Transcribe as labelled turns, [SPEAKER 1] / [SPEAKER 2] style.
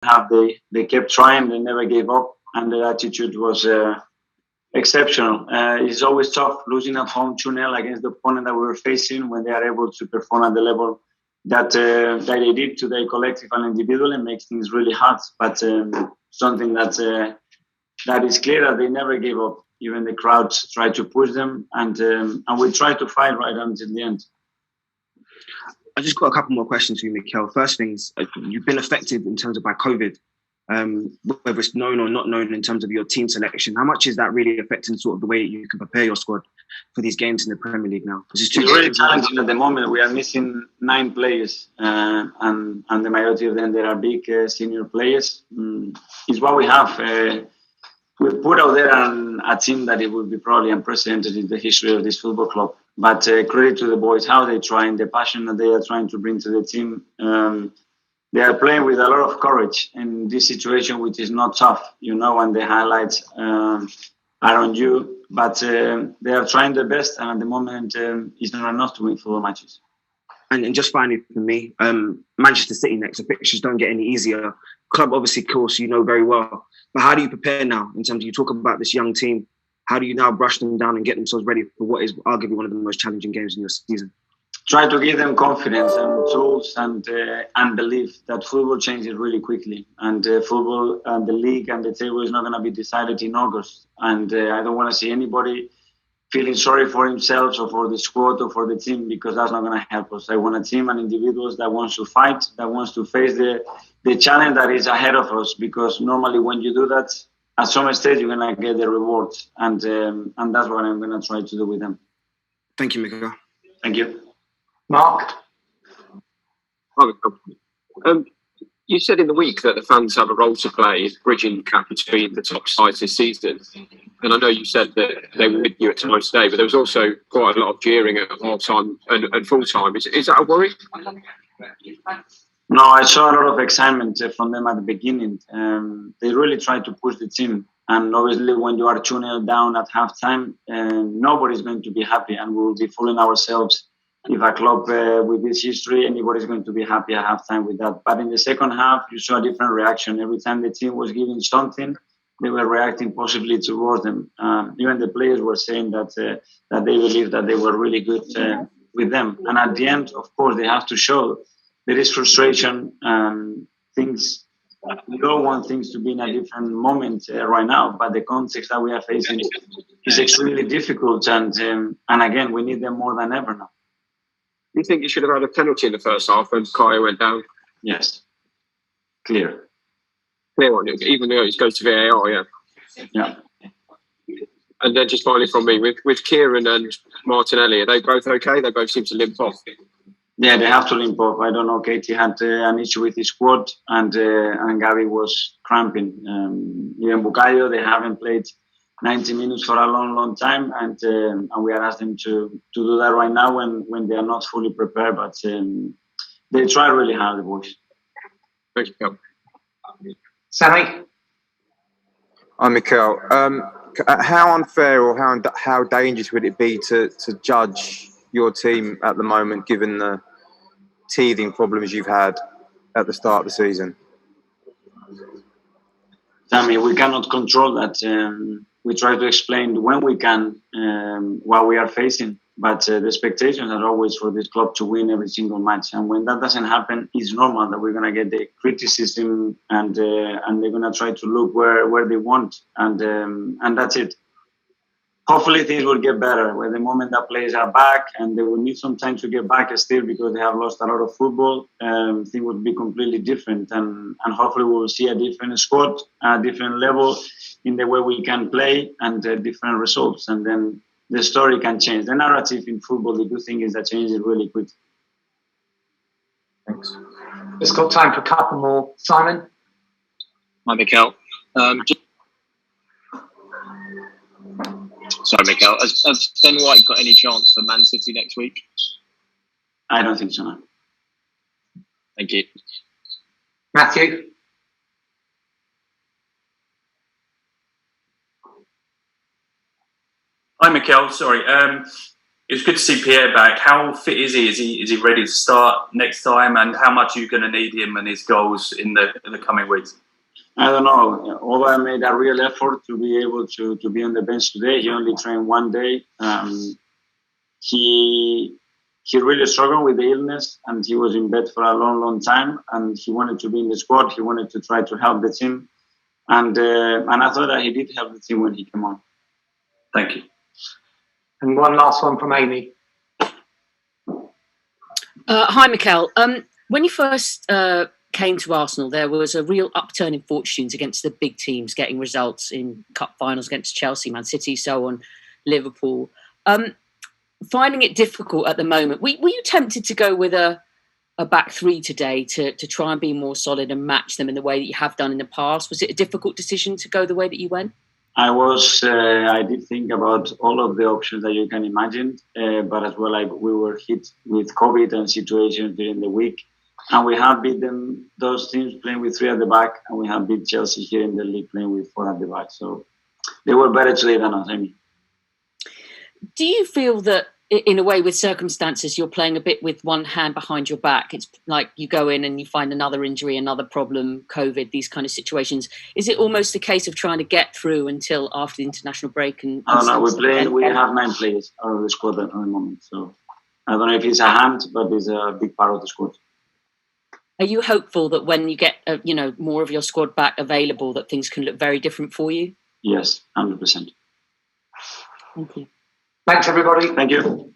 [SPEAKER 1] They kept trying. They never gave up, and their attitude was exceptional. It's always tough losing at home 2-0 against the opponent that we were facing when they are able to perform at the level that they did today, collective and individual, and makes things really hard. But something that is clear that they never gave up. Even the crowds tried to push them, and we tried to fight right until the end.
[SPEAKER 2] I just got a couple more questions for you, Mikel. First things, you've been affected in terms of by COVID, whether it's known or not known in terms of your team selection. How much is that really affecting sort of the way you can prepare your squad for these games in the Premier League now?
[SPEAKER 1] It's really challenging at the moment. We are missing 9 players, and the majority of them, they are big senior players. It's what we have. We put out there a team that it would be probably unprecedented in the history of this football club. But credit to the boys, how they trying, the passion that they are trying to bring to the team. They are playing with a lot of courage in this situation, which is not tough, and the highlights are on you. But they are trying their best, and at the moment, it's not enough to win football matches.
[SPEAKER 2] And just finally for me, Manchester City next. The fixtures don't get any easier. Club, obviously, of course, you know very well. But how do you prepare now in terms of, you talk about this young team? How do you now brush them down and get themselves ready for what is arguably one of the most challenging games in your season?
[SPEAKER 1] Try to give them confidence and tools and belief that football changes really quickly. And football and the league and the table is not going to be decided in August. And I don't want to see anybody feeling sorry for himself or for the squad or for the team, because that's not going to help us. I want a team and individuals that wants to fight, that wants to face the challenge that is ahead of us, because normally when you do that, at some stage you're going to get the rewards, and that's what I'm going to try to do with them.
[SPEAKER 2] Thank you, Mikel.
[SPEAKER 1] Thank you.
[SPEAKER 3] Mark?
[SPEAKER 4] You said in the week that the fans have a role to play in bridging the gap between the top sides this season. And I know you said that they were with you at times today, but there was also quite a lot of jeering at half-time and full-time. Is that a worry?
[SPEAKER 1] No, I saw a lot of excitement from them at the beginning. They really tried to push the team. And obviously, when you are 2-0 down at halftime, nobody's going to be happy, and we will be fooling ourselves. If a club with this history, anybody's going to be happy at halftime with that. But in the second half, you saw a different reaction. Every time the team was giving something, they were reacting positively towards them. Even the players were saying that they believed that they were really good with them. And at the end, of course, they have to show there is frustration. Things we don't want things to be in a different moment right now, but the context that we are facing is extremely difficult. And again, we need them more than ever now.
[SPEAKER 4] You think you should have had a penalty in the first half when Kaya went down?
[SPEAKER 1] Yes. Clear
[SPEAKER 4] one, even though it goes to VAR, yeah.
[SPEAKER 1] Yeah.
[SPEAKER 4] And then just finally from me, with Kieran and Martinelli, are they both okay? They both seem to limp off.
[SPEAKER 1] Yeah, they have to limp off. I don't know. Katie had an issue with his quad, and Gavi was cramping. Even Bukayo, they haven't played 90 minutes for a long, long time, and we are asking them to do that right now when they are not fully prepared. But they try really hard, the boys.
[SPEAKER 4] Thank you.
[SPEAKER 3] Sammy?
[SPEAKER 5] Hi, Mikel. How unfair or how dangerous would it be to judge your team at the moment, given the teething problems you've had at the start of the season?
[SPEAKER 1] Sammy, we cannot control that. We try to explain when we can what we are facing, but the expectations are always for this club to win every single match. And when that doesn't happen, it's normal that we're going to get the criticism, and they're going to try to look where they want, and that's it. Hopefully things will get better when the moment that players are back, and they will need some time to get back still because they have lost a lot of football. Things will be completely different, and hopefully we will see a different squad, a different level in the way we can play, and different results. And then the story can change. The narrative in football, the good thing is that changes really quick.
[SPEAKER 3] Thanks. It's got time for a couple more. Simon?
[SPEAKER 6] Hi, Mikel. Sorry, Mikel. Has Ben White got any chance for Man City next week?
[SPEAKER 1] I don't think so. No.
[SPEAKER 6] Thank you.
[SPEAKER 3] Matthew?
[SPEAKER 7] Hi, Mikel. Sorry. It's good to see Pierre back. How fit is he? Is he ready to start next time? And how much are you going to need him and his goals in the coming weeks?
[SPEAKER 1] I don't know. Although I made a real effort to be able to be on the bench today, he only trained one day. He really struggled with the illness, and he was in bed for a long time. And he wanted to be in the squad. He wanted to try to help the team, and I thought that he did help the team when he came on.
[SPEAKER 7] Thank you.
[SPEAKER 3] And one last one from Amy.
[SPEAKER 8] Hi, Mikel. When you first came to Arsenal, there was a real upturn in fortunes against the big teams, getting results in cup finals against Chelsea, Man City, so on, Liverpool. Finding it difficult at the moment, were you tempted to go with a back three today to try and be more solid and match them in the way that you have done in the past? Was it a difficult decision to go the way that you went?
[SPEAKER 1] I did think about all of the options that you can imagine, but as well, we were hit with COVID and situations during the week. And we have beaten those teams playing with 3 at the back, and we have beat Chelsea here in the league playing with 4 at the back. So they were better today than us, I mean.
[SPEAKER 8] Do you feel that, in a way, with circumstances, you're playing a bit with one hand behind your back? It's like you go in and you find another injury, another problem, COVID, these kind of situations. Is it almost a case of trying to get through until after the international break? No,
[SPEAKER 1] we have 9 players out of the squad at the moment. So I don't know if it's a hand, but it's a big part of the squad.
[SPEAKER 8] Are you hopeful that when you get more of your squad back available, that things can look very different for you?
[SPEAKER 1] Yes, 100%.
[SPEAKER 8] Thank you.
[SPEAKER 3] Thanks, everybody.
[SPEAKER 1] Thank you.